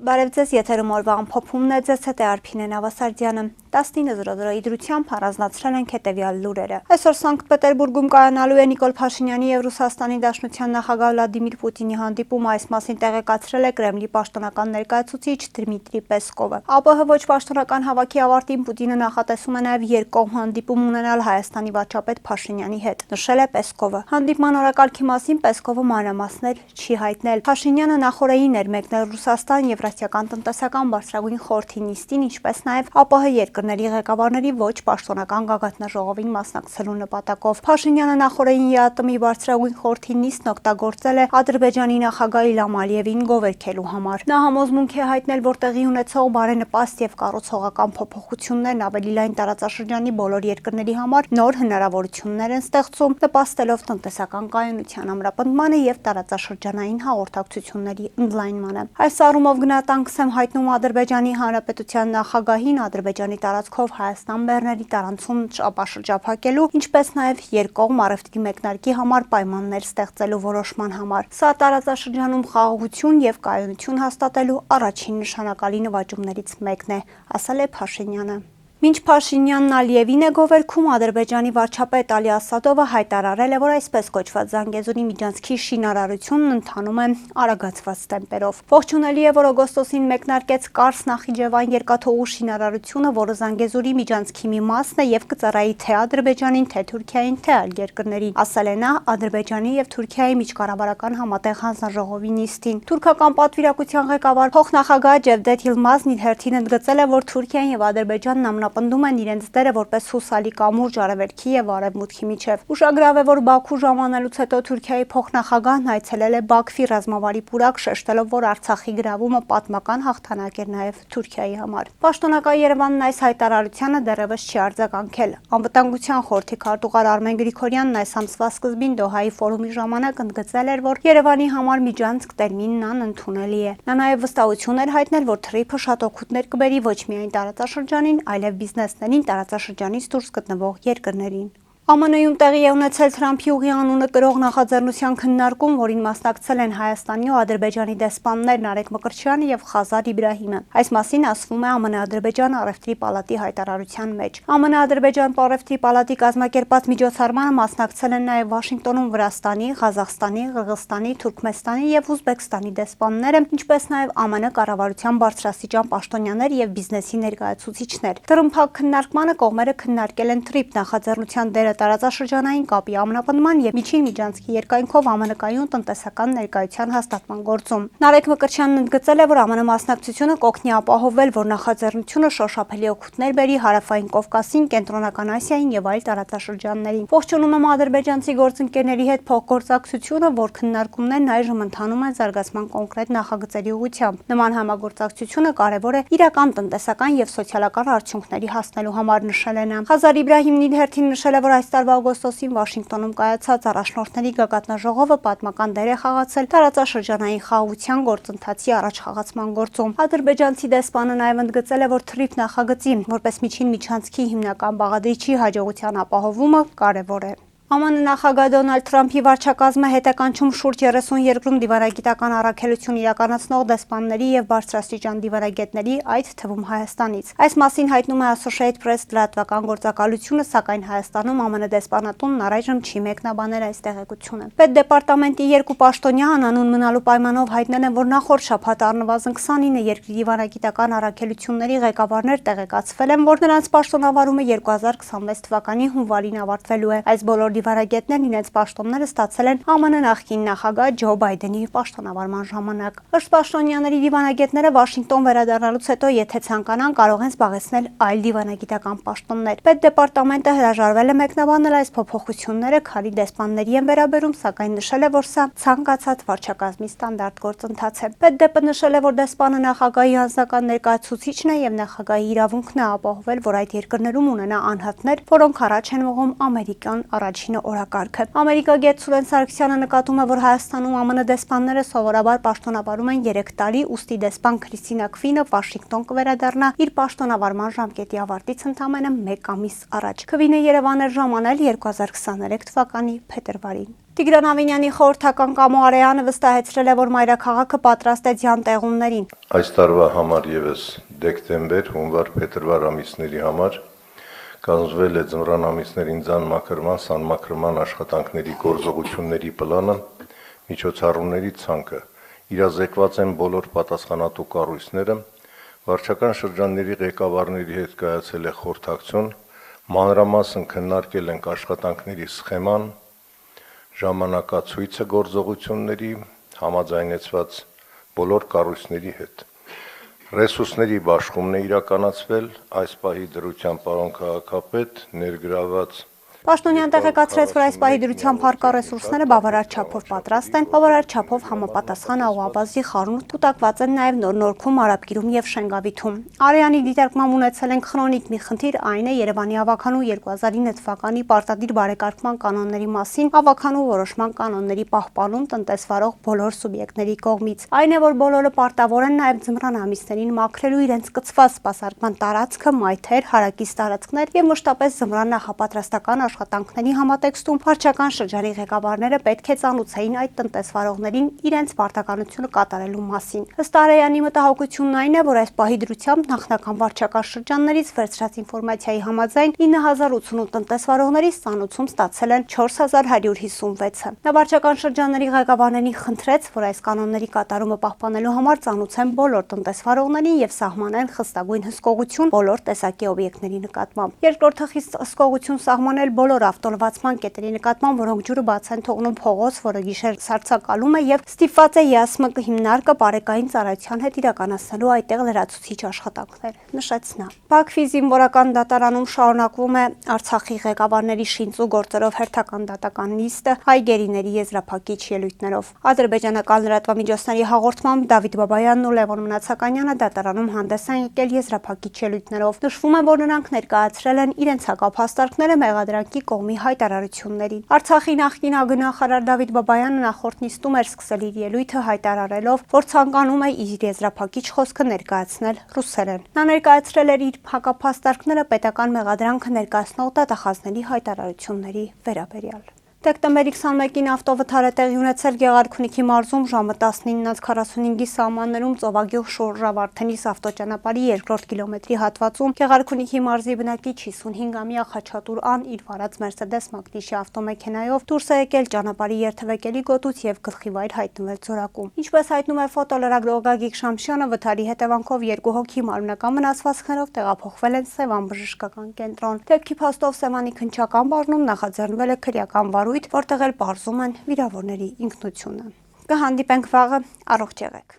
Բարև ձեզ, եթերում օրվա ամփոփումն է, ձեզ հետ է Արփինե Նավասարդյանը։ 19:00 իդրությամբ առանձնացրել ենք հետևյալ լուրերը։ Այսօր Սանկտ Պետերբուրգում կայանալու է Նիկոլ Փաշինյանի եւ Ռուսաստանի Դաշնության նախագահ Վլադիմիր Պուտինի հանդիպումը, այս մասին տեղեկացրել է Կրեմլի պաշտոնական ներկայացուցիչ Դմիտրի Պեսկովը։ ԱՊՀ ոչ պաշտոնական հավաքի ավարտին Պուտինը նախատեսում է նաեւ երկկողմ հանդիպում ունենալ Հայաստանի վարչապետ Փաշինյանի հետ, նշել է Պեսկովը։ Հանդիպման օրակարգի մասին Պեսկովը մանրամասներ չի հայտնել։ Փաշինյանը նախորդին էր մեկնել Ռուսաստան Եվրասիական տնտեսական բարձրագույն խորհրդի նիստին, ինչպես նաեւ ԱՊՀ երկրների ղեկավարների ոչ պաշտոնական գագաթնաժողովին մասնակցելու նպատակով։ Փաշինյանը նախորդին ԵԱՏՄ-ի բարձրագույն խորհրդի նիստն օգտագործել է Ադրբեջանի նախագահ Իլհամ Ալիևին գովերգելու համար։ Նա համոզմունք է հայտնել, որ տեղի ունեցող բարենպաստ եւ կառուցողական փոփոխություններն ավելի լայն տարածաշրջանի բոլոր երկրների համար նոր հնարավորություններ են ստեղծում, նպաստելով տնտեսական կայունության ամրապնդմանը եւ տարածաշրջանային հաղորդակցությունների ընդլայնմանը։ Այս առումով գնահատանքս եմ հայտնում Ադրբեջանի Հանրապետության նախագահին Ադրբեջանի տարածքով Հայաստան բեռների տարանցում շրջափակելու, ինչպես նաեւ երկկողմ առևտրի մեկնարկի համար պայմաններ ստեղծելու որոշման համար։ Սա տարածաշրջանում խաղաղություն եւ կայունություն հաստատելու առաջին նշանակալի նվաճումներից մեկն է, ասել է Փաշինյանը։ Մինչ Փաշինյանն Ալիևին է գովերգում, Ադրբեջանի վարչապետ Ալի Ասադովը հայտարարել է, որ այսպես կոչված Զանգեզուրի միջանցքի շինարարությունն ընթանում է արագացված տեմպերով։ Ողջունելի է, որ օգոստոսին մեկնարկեց Կարս Նախիջևան երկաթուղու շինարարությունը, որը Զանգեզուրի միջանցքի մի մասն է եւ կծառայի թե Ադրբեջանին, թե Թուրքիային, թե այլ երկրներին, ասել է նա Ադրբեջանի եւ Թուրքիայի միջկառավարական համատեղ հանձնաժողովի նիստին։ Թուրքական պատվիրակության ղեկավար փոխնախագահ Ջևդեթ Յիլմազն իր հերթին ընդգծել է, որ Թուրքիան եւ Ադրբեջանն պնդում են իրենց դերը որպես հուսալի կամուրջ արևելքի եւ արևմուտքի միջև։ Ուշագրավ է, որ Բաքու ժամանելուց հետո Թուրքիայի փոխնախագահն այցելել է Բաքվի ռազմավարի պուրակ, շեշտելով, որ Արցախի գրավումը պատմական հաղթանակ էր նաեւ Թուրքիայի համար։ Պաշտոնական Երևանն այս հայտարարությանը դեռևս չի արձագանքել։ Անվտանգության խորհրդի քարտուղար Արմեն Գրիգորյանն այս ամսվա սկզբին Դոհայի ֆորումի ժամանակ ընդգծել էր, որ Երևանի համար միջանցք տերմինն անընդունելի է։ Նա նաեւ վստահություն էր հայտնել, որ թրիփը շատ օգուտներ կբերի ոչ միայն տարածաշրջանին, այլև բիզնեսներին տարածաշրջանից դուրս գտնվող երկրներին։ ԱՄՆ-ում տեղի է ունեցել Թրամփի ուղի անունը կրող նախաձեռնության քննարկում, որին մասնակցել են Հայաստանի ու Ադրբեջանի դեսպաններ Նարեկ Մկրտչյանը եւ Խազար Իբրահիմը։ Այս մասին ասվում է ԱՄՆ-Ադրբեջան առևտրի պալատի հայտարարության մեջ։ ԱՄՆ-Ադրբեջան առևտրի պալատի կազմակերպած միջոցառմանը մասնակցել են նաեւ Վաշինգտոնում Վրաստանի, Ղազախստանի, Ղրղստանի, Թուրքմենստանի եւ Ուզբեկստանի դեսպանները, ինչպես նաեւ ԱՄՆ կառավարության բարձրաստիճան պաշտոնյաներ եւ բիզնեսի ներկայացուցիչներ։ Դրամփակ քննարկմանը կողմերը քննարկել են TRIP նախաձեռնության դերը տարածաշրջանային կապի ամրապնդման եւ միջին միջանցքի երկայնքով ԱՄՆ-կայուն տնտեսական ներկայության հաստատման գործում։ Նարեկ Մկրտչյանն ընդգծել է, որ ԱՄՆ մասնակցությունը կօգնի ապահովել, որ նախաձեռնությունը շոշափելի օգուտներ բերի Հարավային Կովկասին, Կենտրոնական Ասիային եւ այլ տարածաշրջաններին։ Ողջունում եմ ադրբեջանցի գործընկերների հետ փոխգործակցությունը, որ քննարկումներն այժմ ընթանում են զարգացման կոնկրետ նախագծերի ուղղությամբ։ Նման համագործակցությունը կարևոր է իրական տնտեսական եւ սոցիալական արդյունքների հասնելու համար, նշել է նա։ Խազար Իբրահիմն իր հերթին նշել է, որ այս տարվա օգոստոսին Վաշինգտոնում կայացած առաջնորդների գագաթնաժողովը պատմական դեր է խաղացել տարածաշրջանային խաղաղության գործընթացի առաջխաղացման գործում։ Ադրբեջանցի դեսպանը նաև ընդգծել է, որ TRIP նախագծի որպես միջին միջանցքի հիմնական բաղադրիչի հաջողության ապահովումը կարևոր է։ ԱՄՆ նախագահ Դոնալդ Թրամփի վարչակազմը հետեկանչում շուրջ 30 երկրում դիվանագիտական առաքելություն իրականացնող դեսպանների եւ բարձրաստիճան դիվանագետների, այդ թվում Հայաստանից։ Այս մասին հայտնում է Associated Press լրատվական գործակալությունը, սակայն Հայաստանում ԱՄՆ դեսպանատունն առայժմ չի մեկնաբանել այս տեղեկությունը։ Պետդեպարտամենտի երկու պաշտոնյա անանուն մնալու պայմանով հայտնել են, որ նախորդ շաբաթ առնվազն 29 երկրի դիվանագիտական առաքելությունների ղեկավարներ տեղեկացվել են, որ նրանց պաշտոնավարումը 2026 թվականի հունվարին ավարտվելու է։ Այս բոլոր դիվանագետներն իրենց պաշտոնները ստացել են ԱՄՆ նախկին նախագահ Ջո Բայդենի պաշտոնավարման ժամանակ։ Ըստ պաշտոնյաների դիվանագետները Վաշինգտոն վերադառնալուց հետո, եթե ցանկանան, կարող են զբաղեցնել այլ դիվանագիտական պաշտոններ։ Պետդեպարտամենտը հրաժարվել է մեկնաբանել այս փոփոխությունները, քանի դեսպանների են վերաբերում, սակայն նշել է, որ սա ցանկացած վարչակազմի ստանդարտ գործընթաց է։ Պետդեպը նշել է, որ դեսպանը նախագահի անձնական ներկայացուցիչն է եւ նախագահի իրավունքն է ապահովել, որ այդ երկրներում ունենա անհատներ, որոնք առաջ են մղում ամերիկյան առաջին առաջինը օրակարգը։ Ամերիկագետ Սուրեն Սարգսյանը նկատում է, որ Հայաստանում ԱՄՆ դեսպանները սովորաբար պաշտոնավարում են 3 տարի, ուստի դեսպան Քրիստինա Քվինը Վաշինգտոն կվերադառնա իր պաշտոնավարման ժամկետի ավարտից ընդամենը 1 ամիս առաջ։ Քվինը Երևան էր ժամանել 2023 թվականի փետրվարին։ Տիգրան Ավինյանի խորհրդական Կամո Արեյանը վստահեցրել է, որ մայրաքաղաքը պատրաստ է ձյան տեղումներին։ Այս տարվա համար եւս դեկտեմբեր, հունվար, փետրվար ամիսների համար կազմվել է ձմռան ամիսներին ձյան մաքրման, սանմաքրման աշխատանքների գործողությունների պլանը, միջոցառումների ցանկը։ Իրազեկված են բոլոր պատասխանատու կառույցները, վարչական շրջանների ղեկավարների հետ կայացել է խորհրդակցություն, մանրամասն քննարկել ենք աշխատանքների սխեման, ժամանակացույցը գործողությունների համաձայնեցված բոլոր կառույցների հետ։ Ռեսուրսների բաշխումն է իրականացվել, այս պահի դրությամբ պարոն քաղաքապետ ներգրաված Պաշտոնյան տեղեկացրեց, որ այս պահի դրությամբ հարկա ռեսուրսները բավարար չափով պատրաստ են, բավարար չափով համապատասխան աղուաբազի խառնուրդ կուտակված են նաև Նոր-Նորքում, Արաբգիրում եւ Շենգավիթում։ Արեյանի դիտարկմամբ ունեցել ենք խրոնիկ մի խնդիր, այն է Երևանի ավականու 2009 թվականի պարտադիր բարեկարգման կանոնների մասին ավականու որոշման կանոնների պահպանում տնտեսվարող բոլոր սուբյեկտների կողմից։ Այն է, որ բոլորը պարտավոր են նաև ձմռան ամիսներին մաքրելու իրենց կցված սպասարկման տարածքը, մայթեր, հարակից տարածքներ եւ մշտապես ձմռան նախապատրաստական աշխատանքների համատեքստում վարչական շրջանի ղեկավարները պետք է ծանուցեին այդ տնտեսվարողներին իրենց պարտականությունը կատարելու մասին։ Ըստ Արեյանի մտահոգությունն այն է, որ այս պահի դրությամբ նախնական վարչական շրջաններից վերցրած ինֆորմացիայի համաձայն 9088 տնտեսվարողներից ծանուցում ստացել են 4156-ը։ Նա վարչական շրջանների ղեկավարներին խնդրեց, որ այս կանոնների կատարումը պահպանելու համար ծանուցեն բոլոր տնտեսվարողներին եւ սահմանեն խստագույն հսկողություն բոլոր տեսակի օբյեկտների նկատմամբ։ Երկրորդը խիստ հսկողություն սահմանել բոլոր ավտոլվացման կետերի նկատմամբ, որոնք ջուրը բաց են թողնում փողոց, որը գիշեր սառցակալում է եւ ստիպված է ԵԱՍՄԿ հիմնարկը բարեկային ծառայության հետ իրականացնելու այդտեղ լրացուցիչ աշխատանքներ, նշեց նա։ Բաքվի զինվորական դատարանում շարունակվում է Արցախի ղեկավարների շինծու գործերով հերթական դատական նիստը հայ գերիների եզրափակիչ ելույթներով։ Ադրբեջանական լրատվամիջոցների հաղորդմամբ Դավիթ Բաբայանն ու Լևոն Մնացականյանը դատարանում հանդես են եկել եզրափակիչ ելույթներով։ Նշվում է, որ նրանք ներկայացրել են իրենց հակափաստարկները մեղադրանքի կողմի հայտարարություններին։ Արցախի նախկին ԱԳՆ-նախարար Դավիթ Բաբայանը նախորդ նիստում էր սկսել իր ելույթը հայտարարելով, որ ցանկանում է իր եզրափակիչ խոսքը ներկայացնել ռուսերեն։ Նա ներկայացրել էր իր հակափաստարկները պետական մեղադրանքը ներկայացնող դատախազների հայտարարությունների վերաբերյալ։ Դեկտեմբերի 21-ին ավտովթար է տեղի ունեցել Գեղարքունիքի մարզում ժամը 19:45-ի սահմաններում Ծովագյուղ Շուռժավարդենիս ավտոճանապարհի 2-րդ կիլոմետրի հատվածում Գեղարքունիքի մարզի բնակիչ 55-ամյա Խաչատուր Ան իր վարած Mercedes Magnus ավտոմեքենայով դուրս է եկել ճանապարհի երթևեկելի գոտուց եւ գլխիվայր հայտնվել ծորակում։ Ինչպես հայտնում է ֆոտոլրագրող Գագիկ Շամշյանը, վթարի հետևանքով 2 հոգի մարմնական վնասվածքներով տեղափոխվել են Սևան բժշկական կենտրոն։ Դեպքի փաստով Սևանի քննչական բաժնում նախաձեռնվել է քրեական վարույթ, որտեղ էլ պարզում են վիրավորների ինքնությունը։ Կհանդիպենք վաղը, առողջ եղեք։